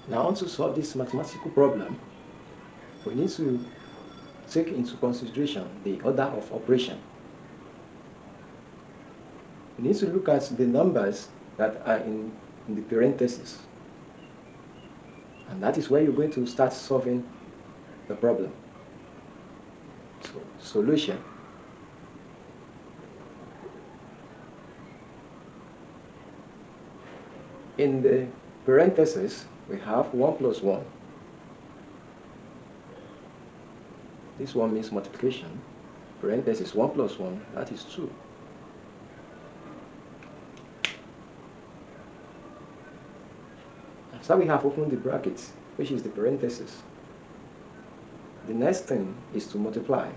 Now, to solve this mathematical problem, we need to take into consideration the order of operation. We need to look at the numbers that are in the parentheses. And that is where you're going to start solving the problem. So, solution. In the parentheses, we have 1 plus 1. This one means multiplication. Parenthesis 1 plus 1, that is 2. So we have opened the brackets, which is the parenthesis. The next thing is to multiply.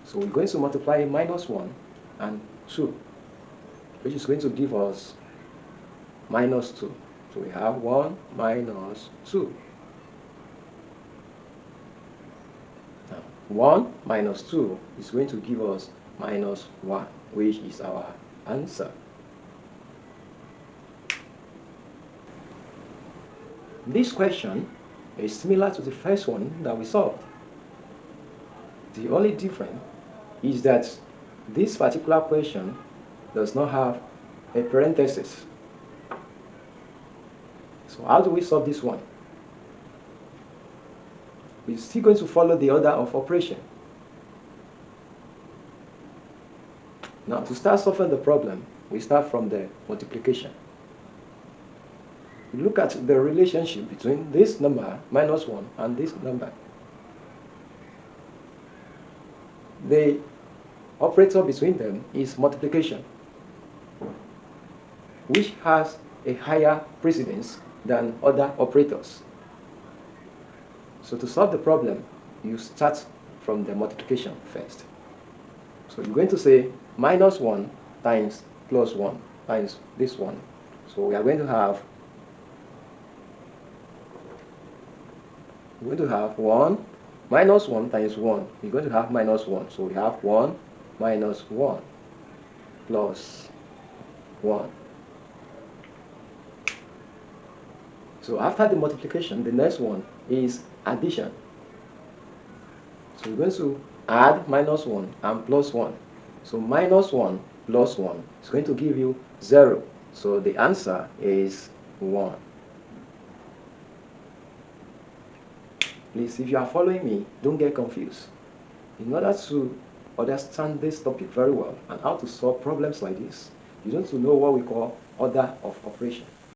So we're going to multiply minus 1 and 2, which is going to give us minus 2. So we have 1 minus 2. Now, 1 minus 2 is going to give us minus 1, which is our answer. This question is similar to the first one that we solved. The only difference is that this particular question does not have a parenthesis. So how do we solve this one? We're still going to follow the order of operation. Now, to start solving the problem, we start from the multiplication. We look at the relationship between this number, minus 1, and this number. The operator between them is multiplication, which has a higher precedence than other operators. So to solve the problem, you start from the multiplication first. So you're going to say minus 1 times plus 1 times this one. So we are going to have 1 minus 1 times 1. We're going to have minus 1. So we have 1 minus 1 plus 1. So after the multiplication, the next one is addition. So we're going to add minus 1 and plus 1. So minus 1 plus 1 is going to give you 0. So the answer is 1. Please, if you are following me, don't get confused. In order to understand this topic very well and how to solve problems like this, you need to know what we call order of operation.